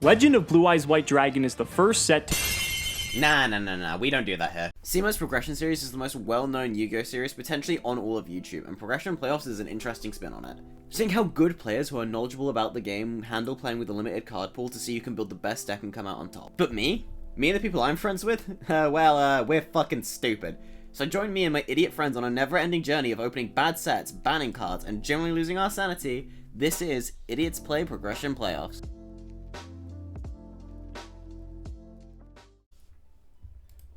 Legend of Blue Eyes White Dragon is the first set to... Nah, we don't do that here. SEAMO's Progression Series is the most well-known Yu-Gi-Oh! Series potentially on all of YouTube, and Progression Playoffs is an interesting spin on it. Seeing how good players who are knowledgeable about the game handle playing with a limited card pool to see who can build the best deck and come out on top. But me and the people I'm friends with? We're fucking stupid. So join me and my idiot friends on a never-ending journey of opening bad sets, banning cards, and generally losing our sanity. This is Idiots Play Progression Playoffs.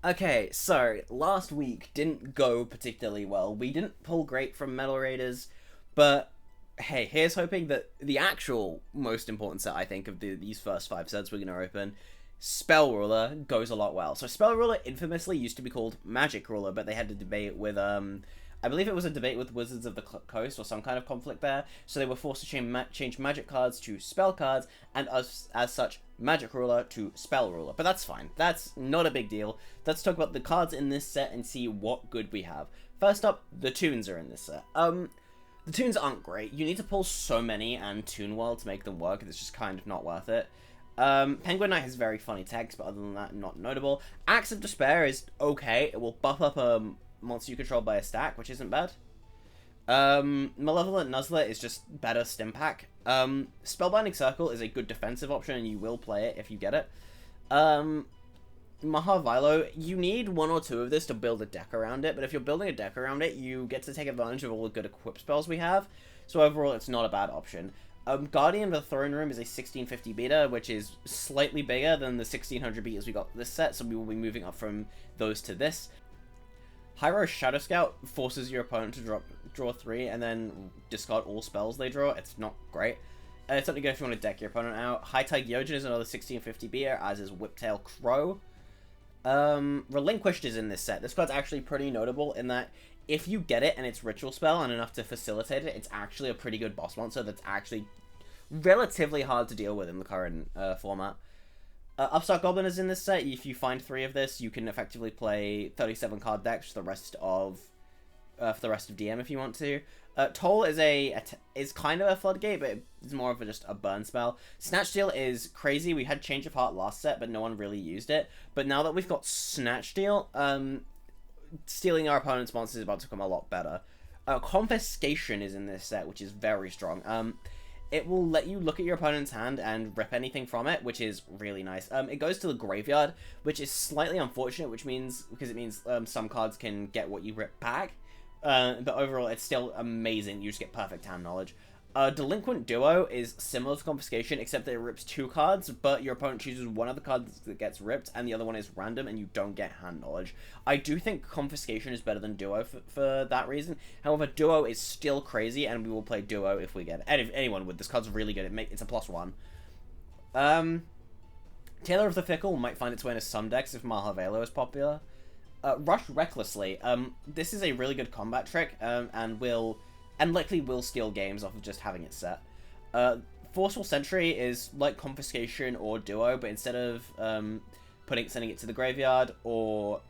Okay, so last week didn't go particularly well. We didn't pull great from Metal Raiders, but hey, here's hoping that the actual most important set, I think, of these first 5 sets we're going to open, Spell Ruler, goes a lot well. So Spell Ruler infamously used to be called Magic Ruler, but they had a debate with, I believe it was a debate with Wizards of the Coast or some kind of conflict there, so they were forced to change Magic cards to Spell cards, and as such, Magic Ruler to Spell Ruler. But that's fine. That's not a big deal. Let's talk about the cards in this set and see what good we have. First up, the tunes are in this set. The tunes aren't great. You need to pull so many and tune well to make them work. It's just kind of not worth it. Penguin Knight has very funny text, but other than that, not notable. Axe of Despair is okay. It will buff up a monster you control by a stack, which isn't bad. Malevolent Nuzzler is just better Stimpack. Spellbinding Circle is a good defensive option, and you will play it if you get it. Mahavilo, you need 1 or 2 of this to build a deck around it, but if you're building a deck around it, you get to take advantage of all the good equip spells we have, so overall it's not a bad option. Guardian of the Throne Room is a 1650 beta, which is slightly bigger than the 1600 betas we got this set, so we will be moving up from those to this. Hyro Shadow Scout forces your opponent to draw 3 and then discard all spells they draw. It's not great. It's something good if you want to deck your opponent out. High Tide Gyojin is another 1650 beta, as is Whiptail Crow. Relinquished is in this set. This card's actually pretty notable in that if you get it and it's Ritual Spell and enough to facilitate it, it's actually a pretty good boss monster that's actually relatively hard to deal with in the current format. Upstart Goblin is in this set. If you find 3 of this, you can effectively play 37 card decks for the rest of DM if you want to. Toll is kind of a floodgate, but it's more of just a burn spell. Snatch Steal is crazy. We had Change of Heart last set, but no one really used it. But now that we've got Snatch Steal, stealing our opponent's monsters is about to become a lot better. Confiscation is in this set, which is very strong. It will let you look at your opponent's hand and rip anything from it, which is really nice. It goes to the graveyard, which is slightly unfortunate, because it means some cards can get what you rip back. But overall, it's still amazing. You just get perfect hand knowledge. Delinquent Duo is similar to Confiscation, except that it rips 2 cards, but your opponent chooses one of the cards that gets ripped, and the other one is random, and you don't get hand knowledge. I do think Confiscation is better than Duo for that reason. However, Duo is still crazy, and we will play Duo if we get it. And if anyone would, this card's really good. It's a +1. Tailor of the Fickle might find its way into some decks if Mahavelo is popular. Rush Recklessly. This is a really good combat trick, and likely will steal games off of just having it set. Forceful Sentry is like Confiscation or Duo, but instead of sending it to the graveyard or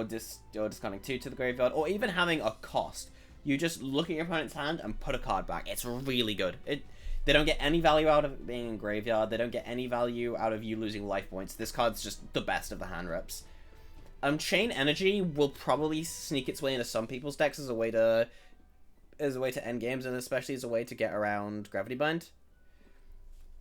discarding 2 to the graveyard, or even having a cost, you just look at your opponent's hand and put a card back. It's really good. They don't get any value out of it being in graveyard. They don't get any value out of you losing life points. This card's just the best of the hand rips. Chain Energy will probably sneak its way into some people's decks as a way to end games, and especially as a way to get around Gravity Bind.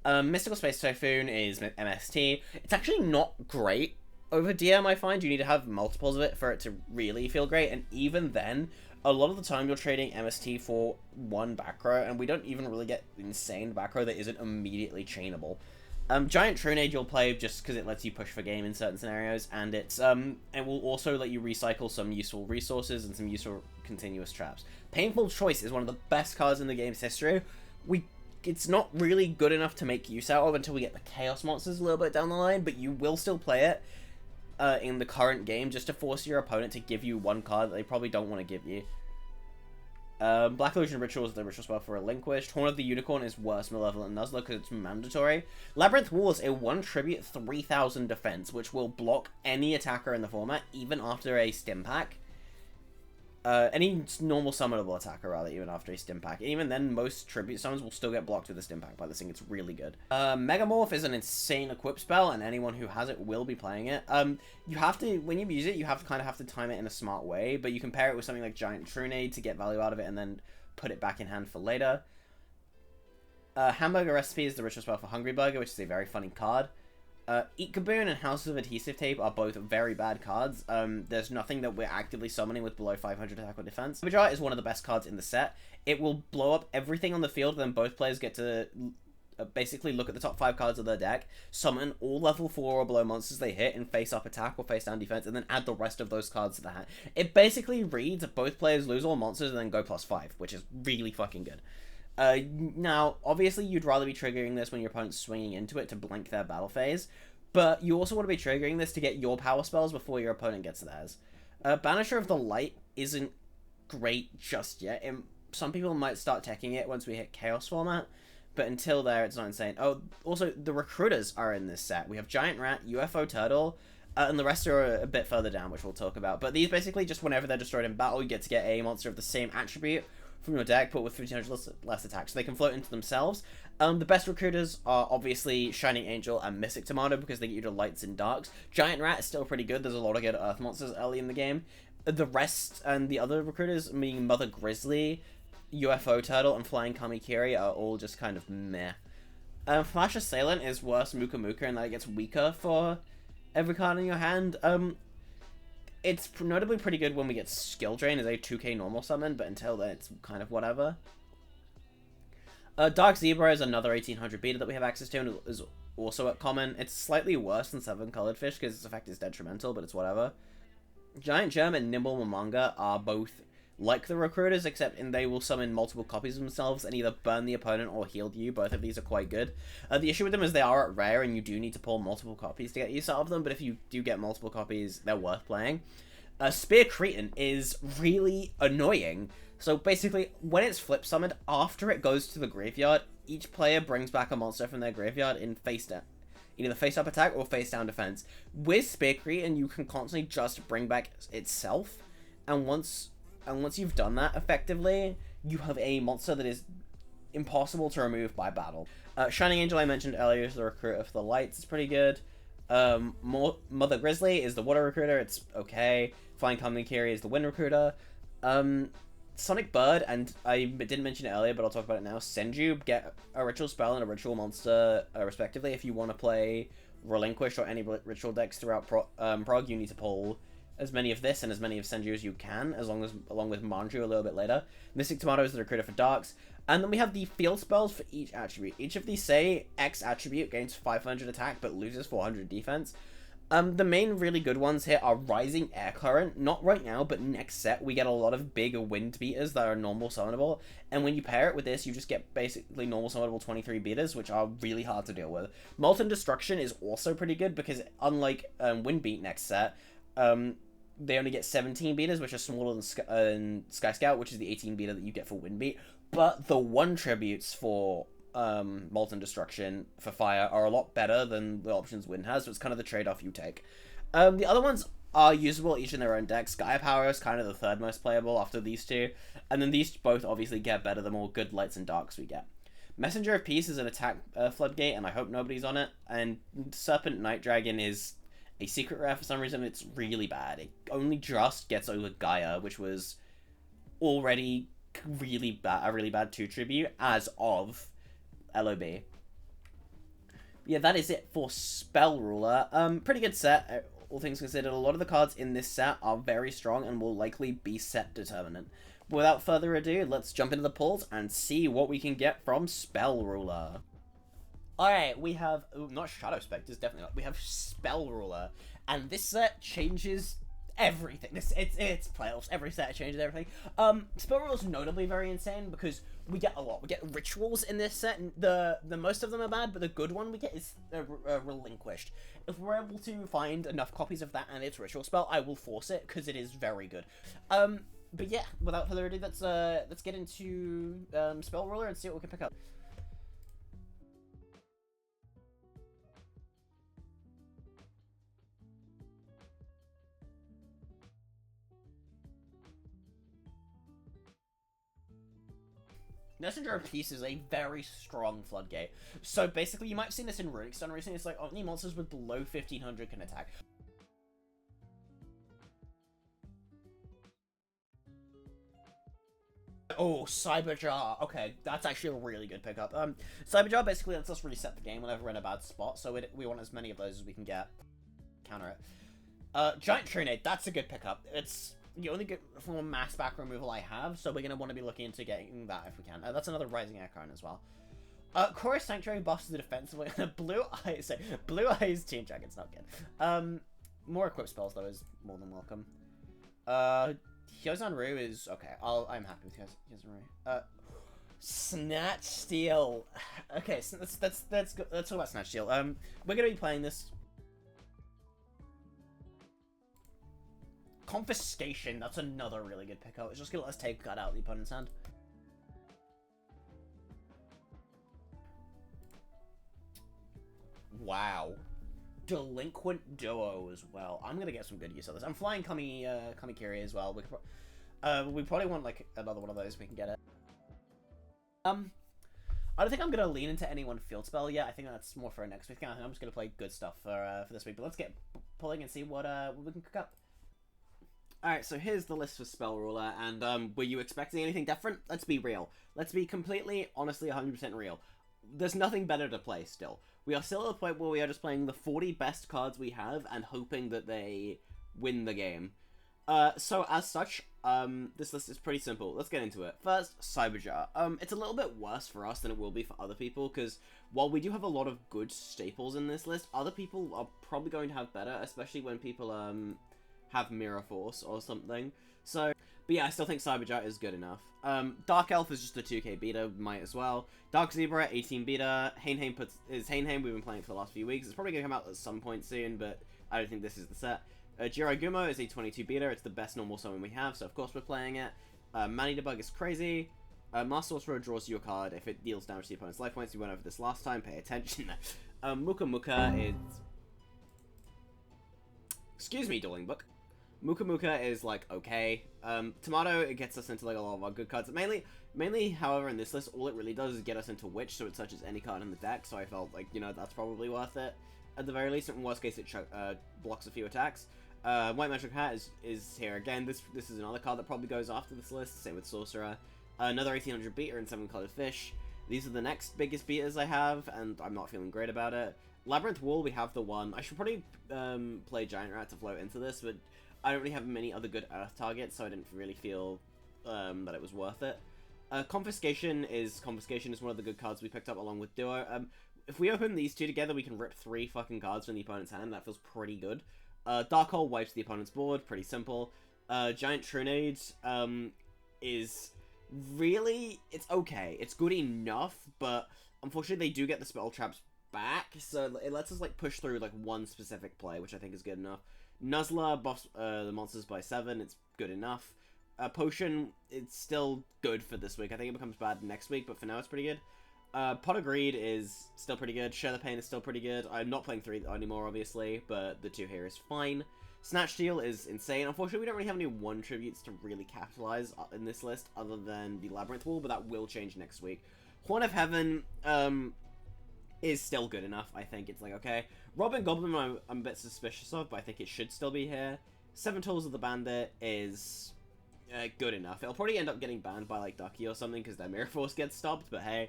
Mystical Space Typhoon is MST. It's actually not great over DM, I find. You need to have multiples of it for it to really feel great, and even then, a lot of the time you're trading MST for 1 back row, and we don't even really get insane back row that isn't immediately chainable. Giant Trunade you'll play just because it lets you push for game in certain scenarios, and it will also let you recycle some useful resources and some useful continuous traps. Painful Choice is one of the best cards in the game's history. It's not really good enough to make use out of until we get the Chaos Monsters a little bit down the line, but you will still play it in the current game just to force your opponent to give you 1 card that they probably don't want to give you. Black Illusion Ritual is the ritual spell for Relinquished. Horn of the Unicorn is worse Malevolent Nuzzler because it's mandatory. Labyrinth Wall is a 1 tribute 3000 defense, which will block any attacker in the format, even after a Stimpack. Any normal summonable attacker, rather, even after a stim pack. And even then, most tribute summons will still get blocked with a stim pack by this thing. It's really good. Megamorph is an insane equip spell, and anyone who has it will be playing it. You have to, when you use it, you have to kind of have to time it in a smart way, but you can pair it with something like Giant Trunade to get value out of it and then put it back in hand for later. Hamburger Recipe is the ritual spell for Hungry Burger, which is a very funny card. Eat Kaboon and House of Adhesive Tape are both very bad cards. There's nothing that we're actively summoning with below 500 attack or defense. Vajra is one of the best cards in the set. It will blow up everything on the field, then both players get to basically look at the top 5 cards of their deck, summon all level 4 or below monsters they hit in face-up attack or face-down defense, and then add the rest of those cards to the hand. It basically reads both players lose all monsters and then go +5, which is really fucking good. Now, obviously, you'd rather be triggering this when your opponent's swinging into it to blank their battle phase, but you also want to be triggering this to get your power spells before your opponent gets theirs. Banisher of the Light isn't great just yet. Some people might start teching it once we hit Chaos format, but until there, it's not insane. Oh, also, the Recruiters are in this set. We have Giant Rat, UFO Turtle, and the rest are a bit further down, which we'll talk about. But these basically, just whenever they're destroyed in battle, you get to get a monster of the same attribute from your deck, but with 300 less attack, so they can float into themselves. The best recruiters are obviously Shining Angel and Mystic Tomato because they get you to lights and darks. Giant Rat is still pretty good. There's a lot of good Earth monsters early in the game. The rest and the other recruiters, meaning Mother Grizzly, UFO Turtle, and Flying Kamikiri, are all just kind of meh. Flash Assailant is worse Muka Muka in that it gets weaker for every card in your hand. It's notably pretty good when we get Skill Drain as a 2k normal summon, but until then it's kind of whatever. Dark Zebra is another 1800 beta that we have access to and is also at common. It's slightly worse than 7 Colored Fish because its effect is detrimental, but it's whatever. Giant Germ and Nimble Momonga are both like the Recruiters, except they will summon multiple copies of themselves and either burn the opponent or heal you. Both of these are quite good. The issue with them is they are at rare and you do need to pull multiple copies to get use out of them, but if you do get multiple copies, they're worth playing. Spear Cretin is really annoying. So basically, when it's flip summoned, after it goes to the graveyard, each player brings back a monster from their graveyard in face down, either face up attack or face down defense. With Spear Cretin, you can constantly just bring back itself, and once you've done that effectively, you have a monster that is impossible to remove by battle. Shining Angel I mentioned earlier is the recruiter for the lights. It's pretty good. Mother Grizzly is the water recruiter. It's okay. Flying Kamikiri is the wind recruiter. Sonic Bird, and I didn't mention it earlier, but I'll talk about it now. Senju get a ritual spell and a ritual monster, respectively. If you want to play Relinquish or any ritual decks throughout Prog, you need to pull as many of this and as many of Senju as you can, along with Manju a little bit later. Mystic Tomato is the recruiter for Darks. And then we have the field spells for each attribute. Each of these say X attribute gains 500 attack but loses 400 defense. The main really good ones here are Rising Air Current. Not right now, but next set we get a lot of big wind beaters that are normal summonable. And when you pair it with this, you just get basically normal summonable 23 beaters, which are really hard to deal with. Molten Destruction is also pretty good because unlike Wind Beat next set, they only get 17 beaters, which are smaller than Sky Scout, which is the 18 beater that you get for Wind Beat. But the 1 tributes for Molten Destruction for fire are a lot better than the options Wind has, so it's kind of the trade-off you take. The other ones are usable each in their own deck. Sky Power is kind of the third most playable after these two, and then these both obviously get better the more good lights and darks we get. Messenger of Peace is an attack floodgate, and I hope nobody's on it, and Serpent Night Dragon is a secret rare for some reason. It's really bad. It only just gets over Gaia, which was already a really bad 2 tribute as of LOB. Yeah, that is it for Spell Ruler. Pretty good set, all things considered. A lot of the cards in this set are very strong and will likely be set determinant. But without further ado, let's jump into the pulls and see what we can get from Spell Ruler. Alright, we have, not Shadow Spectres, definitely not. We have Spell Ruler, and this set changes everything. It's playoffs. Every set changes everything. Spell Ruler is notably very insane because we get a lot. We get rituals in this set, and the most of them are bad, but the good one we get is Relinquished. If we're able to find enough copies of that and its ritual spell, I will force it because it is very good. But yeah, without further ado, let's get into Spell Ruler and see what we can pick up. Messenger of Peace is a very strong floodgate. So basically, you might have seen this in Runic Stone recently. It's like only monsters with below 1500 can attack. Oh, Cyberjar. Okay, that's actually a really good pickup. Cyberjar basically lets us reset the game whenever we're in a bad spot, so we want as many of those as we can get. Counter it. Giant Trinade, that's a good pickup. It's the only good form of mass back removal I have, so we're going to want to be looking into getting that if we can. That's another Rising Aircon as well. Chorus Sanctuary buffs the defensively. Blue Eyes Team Dragon's not good. More equip spells, though, is more than welcome. Hyozan Ryu is okay. I'm happy with Hyozan Ryu. Snatch Steal. Okay, so let's talk about Snatch Steal. We're gonna be playing this. Confiscation. That's another really good pickup. It's just gonna let us take God out of the opponent's hand. Wow. Delinquent Duo as well. I'm gonna get some good use of this. I'm flying Kamikiri as well. We probably want like another one of those if we can get it. I don't think I'm gonna lean into any one field spell yet. I think that's more for next week. I think I'm just gonna play good stuff for this week. But let's get pulling and see what we can cook up. Alright, so here's the list for Spell Ruler, and were you expecting anything different? Let's be real. Let's be completely, honestly, 100% real. There's nothing better to play still. We are still at a point where we are just playing the 40 best cards we have and hoping that they win the game. So as such, this list is pretty simple. Let's get into it. First, Cyberjar. It's a little bit worse for us than it will be for other people, because while we do have a lot of good staples in this list, other people are probably going to have better, especially when people, have Mirror Force or something. So, but yeah, I still think Cyberjar is good enough. Dark Elf is just a 2k beta, might as well. Dark Zebra, 18 beta. Hainheim is Hainheim, we've been playing it for the last few weeks. It's probably going to come out at some point soon, but I don't think this is the set. Jirai Gumo is a 22 beta, it's the best normal summon we have, so of course we're playing it. Manny Debug is crazy. Master Sorcerer draws you a card if it deals damage to the opponent's life points. We went over this last time, pay attention. Muka Muka is... Excuse me, Dueling Book. Muka Muka is, like, okay. Tomato, it gets us into, like, a lot of our good cards. Mainly, however, in this list, all it really does is get us into Witch, so it touches any card in the deck, so I felt like, you know, that's probably worth it. At the very least, in worst case, it blocks a few attacks. White Magic Hat is here again. This is another card that probably goes after this list, same with Sorcerer. Another 1800 beta and 7-colored fish. These are the next biggest betas I have, and I'm not feeling great about it. Labyrinth Wall, we have the one. I should probably play Giant Rat to float into this, but I don't really have many other good Earth targets, so I didn't really feel that it was worth it. Confiscation is one of the good cards we picked up along with Duo. If we open these two together, we can rip 3 fucking cards from the opponent's hand. That feels pretty good. Dark Hole wipes the opponent's board. Pretty simple. Giant Trinade is really... It's okay. It's good enough, but unfortunately they do get the spell traps back, so it lets us like push through like one specific play, which I think is good enough. Nuzzler buffs the monsters by 7. It's good enough. Potion, it's still good for this week. I think it becomes bad next week, but for now it's pretty good. Pot of Greed is still pretty good. Share the Pain is still pretty good. I'm not playing 3 anymore, obviously, but the 2 here is fine. Snatch Steal is insane. Unfortunately, we don't really have any 1 tributes to really capitalize in this list, other than the Labyrinth Wall, but that will change next week. Horn of Heaven is still good enough, I think. It's like, okay. Robin Goblin, I'm a bit suspicious of, but I think it should still be here. 7 Tools of the Bandit is good enough. It'll probably end up getting banned by, like, Ducky or something, because their Mirror Force gets stopped, but hey.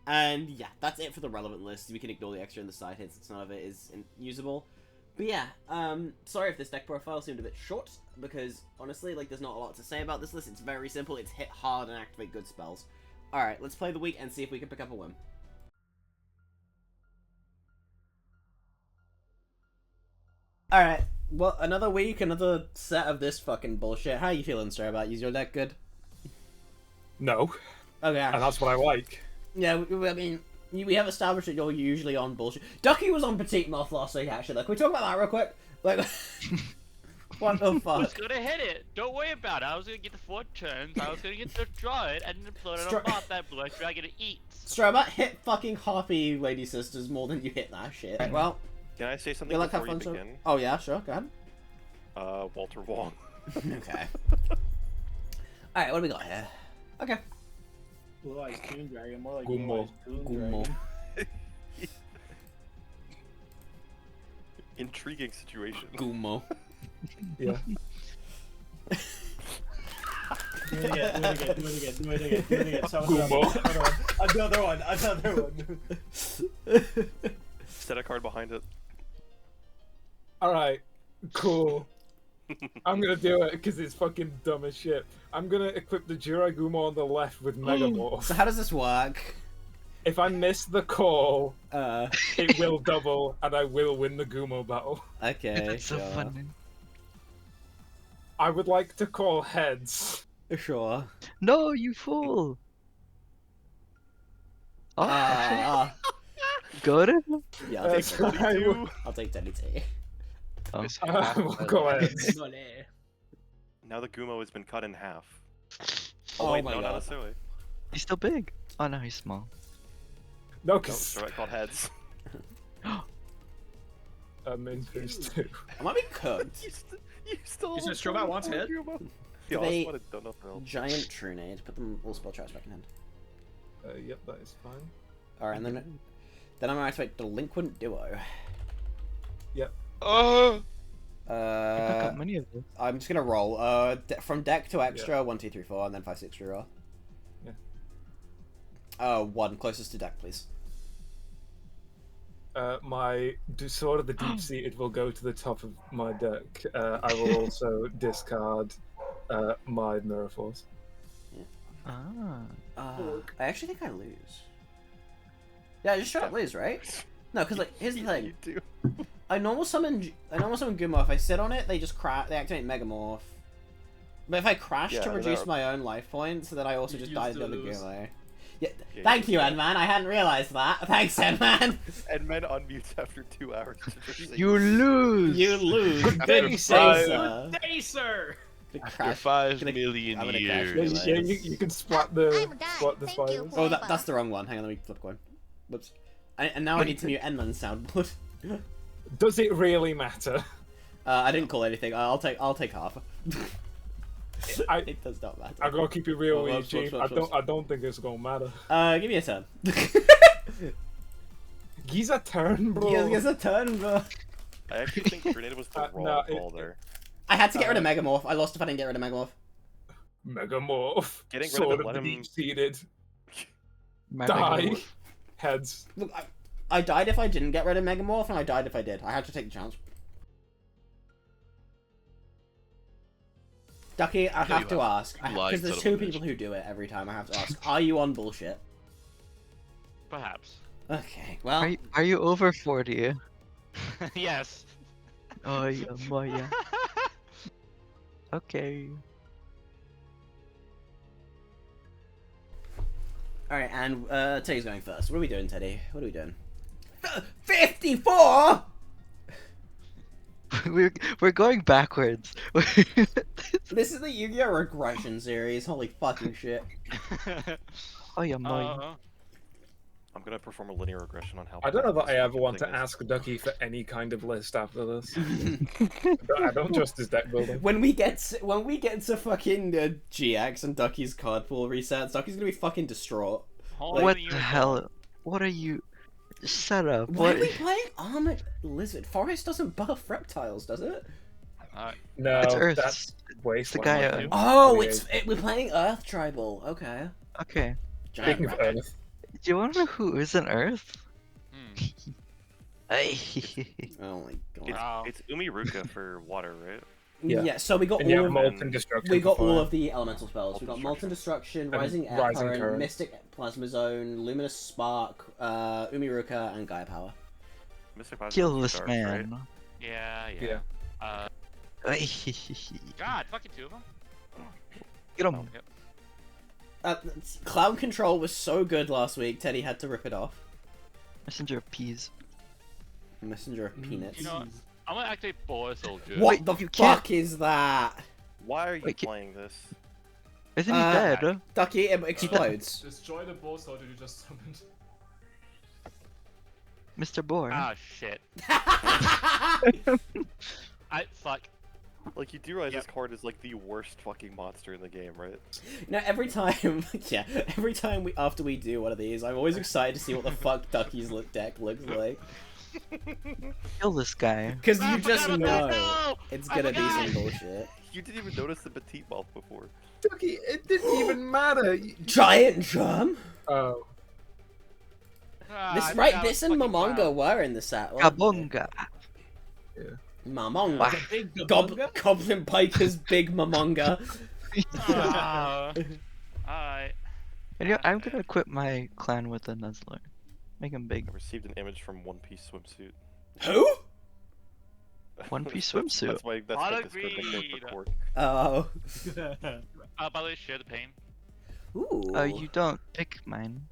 And, yeah, that's it for the relevant list. We can ignore the extra in the side hits, since none of it is usable. But yeah, sorry if this deck profile seemed a bit short, because, honestly, like, there's not a lot to say about this list. It's very simple. It's hit hard and activate good spells. Alright, let's play the week and see if we can pick up a win. Alright, well, another week, another set of this fucking bullshit. How are you feeling, sir, about is your deck good? No. Okay. And that's what I like. Yeah, I mean, we have established that you're usually on bullshit. Ducky was on Petite Moth last week, actually. Like, can we talk about that real quick? Like, what the fuck? I was gonna hit it. Don't worry about it. I was gonna get the 4 turns. I was gonna get the draw it and then float it on Moth that blue dragon to eat. Strobot hit fucking Harpy Lady Sisters more than you hit that shit. Right, well, Can I say something like before you so? begin? Oh yeah, sure, go ahead. Walter Wong. Okay. Alright, what do we got here? Okay. Blue Eyes Toon Dragon, more like Gumo. Blue Eyes Toon Gumo. Dragon. Intriguing situation. Gumo. Yeah. Do it again, do it again, do it again, do it again, do it again. So, Gumo. another one, another one. Set a card behind it. Alright, cool. I'm gonna do it because it's fucking dumb as shit. I'm gonna equip the Jiragumo on the left with Megamorph. So how does this work? If I miss the call, Uh, it will double and I will win the Gumo battle. okay, That's so sure. funny. I would like to call heads. Sure. No, you fool! Oh, actually, Ah, got it? yeah, I'll take That's Teddy. I will, I'll take Teddy T. Oh. I will call heads. Now the Gumo has been cut in half. Oh wait, my no, not god. necessarily. He's still big. Oh no, he's small. No, No, because so I called heads. I'm in phase 2. I might be cooked. You still. Is it Strobat wants head? Yeah, They- I wanted don't know if Giant Trunade. Put them all spell traps back in hand. Yep, that is fine. Alright, and then I'm gonna activate Delinquent Duo. Oh! You pick Uh, up many of them. I'm just gonna roll. From deck to extra, 1, 2, 3, 4, and then 5, 6 reroll. Yeah. 1 closest to deck, please. My Sword of the Deep Seated will go to the top of my deck. I will also discard my Mirror Force. Ah. I actually think I lose. Yeah, I just straight up lose, right? No, because like here's the thing. You do. I normal summon Gumo. If I sit on it, they just they activate Megamorph. But if I crash Yeah, to reduce that- my own life points, then I also just You die to still the other lose. Gumo. Yeah, Yeah, thank you you, lose. Edman. I hadn't realized that. Thanks, Edman. And men unmutes after 2 hours. to just say- You lose! You lose. Good Good day, say, sir. sir. Good day, sir. The After crash- 5 gonna- million I'm gonna crash Yeah, years. it. you can splat the I'm done. splat the Thank you. spiders. Oh, that's the wrong one. Hang on, let me flip a coin. Whoops. And now I need to mute Edman's soundboard. Does it really matter? I didn't call anything. I'll take half. I- It does not matter. I gotta keep it real, Whoops, Eugene. whoops, whoops, I don't think it's gonna matter. Give me a turn. He's a turn, bro. Give us a turn, bro. I actually think Grenade was the wrong no, call there. I had to get rid of Megamorph. I lost if I didn't get rid of Megamorph. Megamorph. Getting rid of Sword it, of let the him- Deep Seated. Mega Die. Wolf. Heads. Look, I died if I didn't get rid of Megamorph, and I died if I did. I had to take the chance. Ducky, I have to ask, lied, because there's son two of a bitch. people who do it every time. I have to ask, are you on bullshit? Perhaps. Okay, well, Are you over 40? Yes. Oh yeah, boy, yeah. Okay. alright, and Teddy's going first. What are we doing, Teddy? What are we doing? 54! we're going backwards. This is the Yu-Gi-Oh! Regression series. Holy fucking shit. Oh yeah, boy. I'm gonna perform a linear regression on how. I don't know that I ever want to thing is. ask Ducky for any kind of list after this. I don't trust his deck building. When we get to fucking GX and Ducky's card pool resets, Ducky's gonna be fucking distraught. Hold What on, the hell? What are you? Shut up. Why What? are we playing Armored Lizard? Forest doesn't buff reptiles, does it? No, It's Earth. that's waste. the guy, Oh, we're playing Earth Tribal. Okay. Okay. Giant Speaking of rabbit. Earth, Do you want to know who is an Earth? Hey. Oh my god. Wow. It's Umiruka for water, right? Yeah. Yeah. So we got and you all have of Molten Destruction. we got for all fire. of the elemental spells. We got Molten Destruction, Rising Air Rising Current, Current. Mystic Plasma Zone, Luminous Spark, Umiruka, and Gaia Power. Mr. Paz Kill is this dark, man. Right? Yeah, yeah. Yeah. God, fucking 2 of them. Get him. Cloud Control was so good last week, Teddy had to rip it off. Messenger of Peas. Messenger of Peanuts. You know what? I'm gonna activate Boar Soldier. What Wait, the you fuck can't- is that? Why are you Wait, playing this? Isn't he Uh, dead? Ducky, it explodes. Destroy the boss soldier you just summoned. Mr. Boar. Ah, shit. Fuck. Like, you do realize Yep. this card is like the worst fucking monster in the game, right? Now every time, yeah, every time after we do one of these, I'm always excited to see what the fuck Ducky's deck looks like. Kill this guy. Because Ah, you I just forgot know about that, no! it's I gonna be some forgot! bullshit. You didn't even notice the petite mouth before. Ducky, it didn't even matter. Giant drum? Oh. Ah, This I right, forgot this it was and fucking Momonga wild. were in the set. weren't they? Kabunga. Momonga. Big Goblin Piker's big Momonga. Ah. Alright. And yeah, I'm gonna equip my clan with a Nuzzler. Make him big. I received an image from One Piece swimsuit. Who? One Piece That's- swimsuit. That's my Discord nickname Agreed. for Cork. Oh. By the way, share the pain. Ooh. You don't pick mine.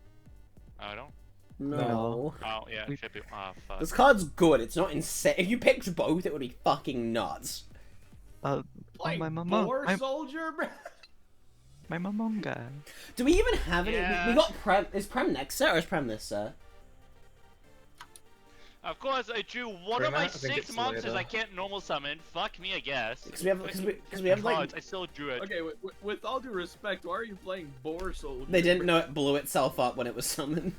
Oh, I don't? No. Oh, yeah, We- should be. Oh, fuck. This card's good. It's not insane. If you picked both, it would be fucking nuts. Oh, Like my mama. Boar Soldier, bro. My Momonga. Do we even have any? Yeah. We got Prem. Is Prem next set or is Prem this set? Of course, I drew one Wait, of my I think 6 it's monsters later. I can't normal summon. Fuck me, I guess. Because we have like Cards, I still drew it. Okay, with all due respect, why are you playing Boar Soldier? they didn't know it blew itself up when it was summoned.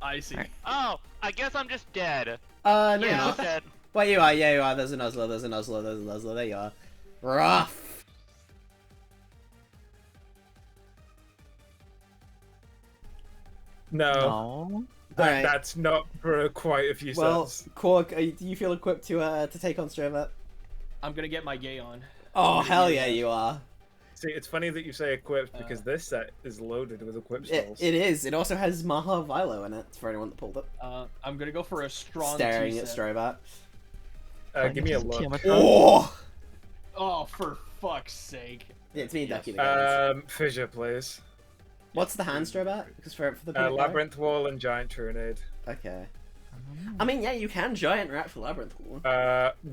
I see. Oh, I guess I'm just dead. No, Yeah, you're I'm not. dead. Well, you are. Yeah, you are. There's a Nuzzler. There's a Nuzzler. There's a Nuzzler. There you are. Rough. No, No. Alright. that's not for quite a few Well, sets. Quark, do you feel equipped to take on Strava? I'm gonna get my gay on. Oh hell yeah, you are. See, it's funny that you say equipped because this set is loaded with equip It, spells. it is. It also has Maha Vilo in it for anyone that pulled it. I'm gonna go for a strong Staring two at set. Strovat. Give me a look. Oh. Oh, for fuck's sake. Yeah, it's me and Ducky together. Fissure, please. What's the hand Strovat? Because for the peanut butter? Labyrinth Wall and Giant Trunade. Okay. I mean, yeah, you can giant rat for Labyrinth Wall.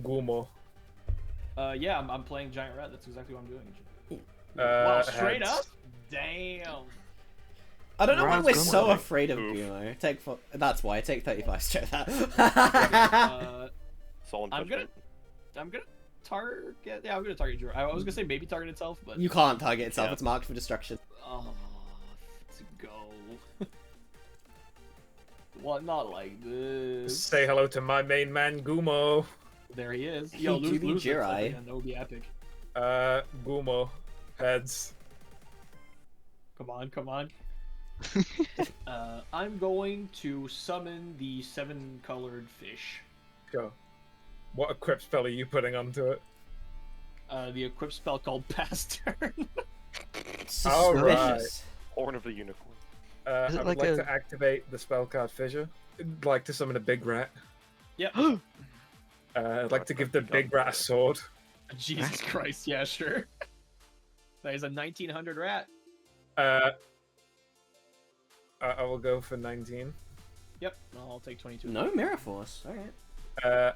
Gumo. Yeah, I'm playing Giant Rat. That's exactly what I'm doing. Wow, Wow, straight up? Damn. I don't know why Raz we're Gumo. so afraid of Oof. Gumo. That's why I take 35 straight that. Solemn I'm Judgment. I'm gonna target. Yeah, I'm gonna target Jura. I was gonna say maybe target itself, but You can't target itself. Yeah. It's marked for destruction. oh, let's go. What? Not like this. Say hello to my main man, Gumo. There he is. Yo, Hey, lose, Jubi lose this. Jirai. Yeah, that would be epic. Gumo. Heads. Come on, come on. I'm going to summon the 7-colored fish. Go. What equip spell are you putting onto it? The equip spell called Pass Turn. Alright. Suspicious. Horn of the Unicorn. Is it I would like like a- to activate the spell card Fissure. I'd like to summon a big rat. Yep. I'd like to give the big rat a sword. Jesus Christ, yeah, sure. That is a 1900 rat. I will go for 19. Yep, I'll take 22. No Mirror Force. Alright.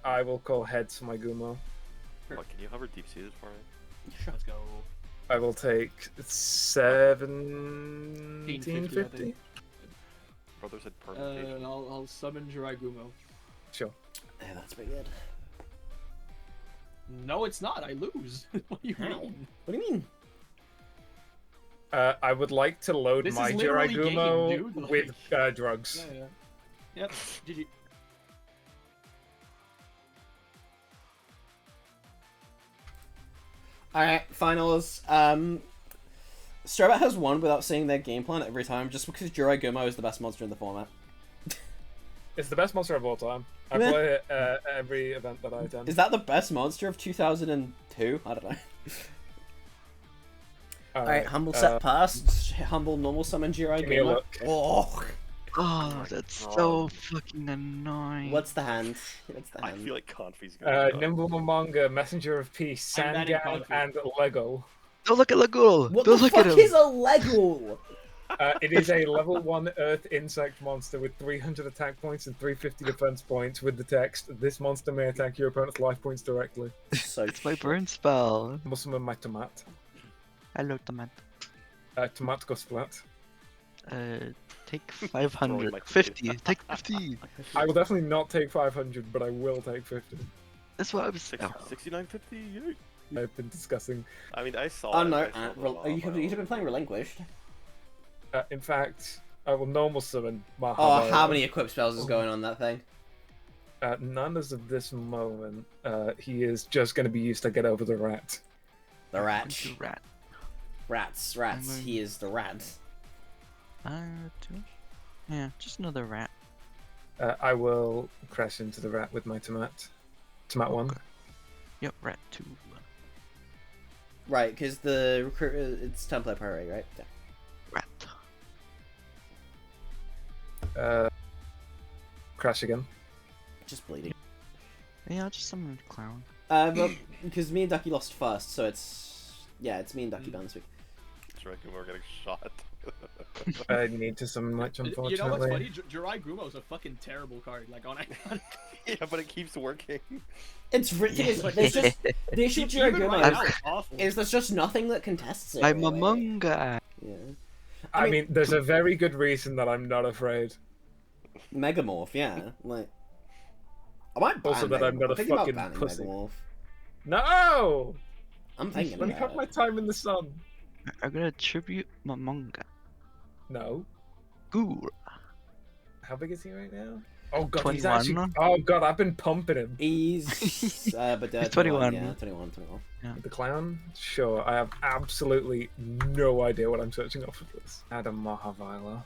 I will call heads for my Gumo. What, can you hover deep seated for me? Let's go. I will take 1750. 1550, Brother said permutation. I'll summon Jiraigumo. Sure. Yeah, that's pretty good. No, it's not. I lose. What do you How? mean? What do you mean? I would like to load This my is literally Jiraigumo gaming, dude, with drugs. Yeah, yeah. Yep. GG. Alright, finals. Strobot has won without seeing their game plan every time, just because Jirai Gumo is the best monster in the format. It's the best monster of all time. I Yeah. play it every event that I attend. Is that the best monster of 2002? I don't know. Alright, humble set past. Humble normal summon Jirai Give me a Gumo. look. Oh, Oh, that's so fucking annoying. what's the hand? What's the I hand? feel like Confi's gonna die. Nimble Momonga, Messenger of Peace, I'm that in Sangan, conflict. and Lego. Don't look at Lagul! What Don't the look fuck at him! is a Lego? It is a level 1 Earth insect monster with 300 attack points and 350 defense points with the text, this monster may attack your opponent's life points directly. So It's my burn spell. I will summon my Tomat. Hello, Tomat. Tomat go splat. Take 500. my 50. Take 50. I will definitely not take 500, but I will take 50. That's what I was. Six- Oh. 6950, yay. I've been discussing. I mean, I saw. Oh it, no, I saw the you have been playing Relinquished. In fact, I will normal summon Mahavira. Oh, how many equip spells is going on that thing? None as of this moment. He is just going to be used to get over the rat. The rat. The rat. Rats. He is the rat. Two. Yeah, just another rat. I will crash into the rat with my tomat. Tomat 1. Yep, rat 2. Right, because the recruit it's template priority, right? Yeah. Rat. Crash again. Just bleeding. Yeah, I'll just summon a clown. But because me and Ducky lost first, so it's me and Ducky down this week. Dragumo getting shot. I need to summon much, unfortunately. You know what's funny? Jirai Gumo is a fucking terrible card. Like on Iconic. Yeah, but it keeps working. It's ridiculous. There's just the issue with Even right now, Jiraiya it's awful. is there's just nothing that contests it. I'm really. among us. Yeah. I mean, there's a very good reason that I'm not afraid. Megamorph, yeah. Like, I might ban Also that I'm not a thinking about fucking banning pussy. Megamorph. No! I'm thinking Let me about have it. my time in the sun. I'm gonna tribute Momonga. No. Ghoul. How big is he right now? Oh god, 21. he's actually. Oh god, I've been pumping him. He's but He's 21. 21. Yeah, 21. The clown? Sure, I have absolutely no idea what I'm searching off of this. Adam Mahavila.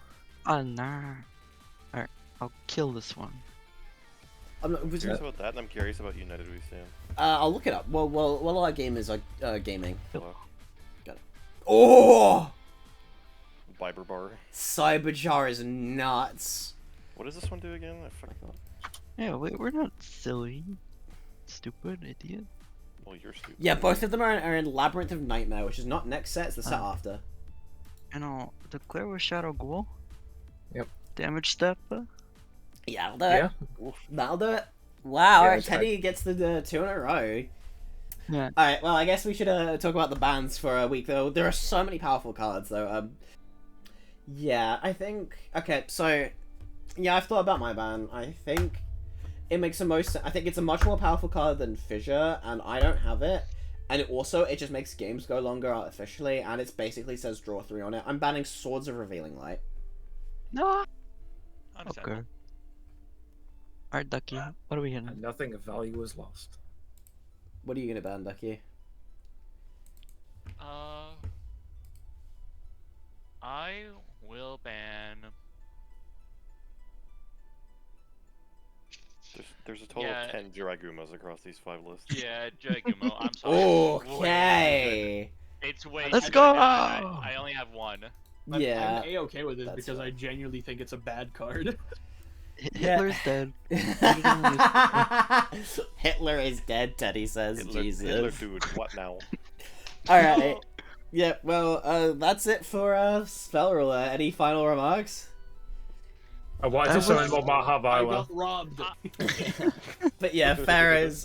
Oh nah. Alright, I'll kill this one. I'm not, I'm curious about that, and I'm curious about United We Stand. I'll look it up. Well, while our game is gaming. Hello. Oh, Viber Bar. Cyberjar is nuts. What does this one do again? I forgot. Yeah, we're not silly. Stupid idiot. Well, you're stupid. Yeah, both of them are in Labyrinth of Nightmare, which is not next set, it's the set Oh. after. And I'll declare with Shadow Ghoul. Yep. Damage step. Yeah, that'll do it. Yeah? That'll do it. Wow, Yeah, alright, it's fine. Teddy gets the 2 in a row. Yeah. Alright, well, I guess we should talk about the bans for a week, though. There are so many powerful cards, though. Yeah, I think... Okay, so... Yeah, I've thought about my ban. I think it makes the most... I think it's a much more powerful card than Fissure, and I don't have it. And it just makes games go longer artificially, and it basically says draw 3 on it. I'm banning Swords of Revealing Light. No. Understandable. Okay. Alright, Ducky. What are we hitting? And nothing of value was lost. What are you gonna ban, Ducky? I will ban. There's a total Yeah. of 10 Jiraiyagumas across these 5 lists. Yeah, Jiraigumo. I'm sorry. Okay. It's way. Let's too go! good. I only have one. Yeah. I'm A-okay with this that's because I fine. genuinely think it's a bad card. Hitler's dead. Hitler is dead, Teddy says. Jesus. Hitler dude, what now? Alright. Yeah, well, that's it for Spell Ruler. Any final remarks? I wanted I to was- summon more I Mahavila. got robbed. But yeah, Pharaoh's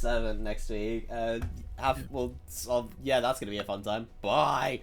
7 next week. Yeah, that's gonna be a fun time. Bye!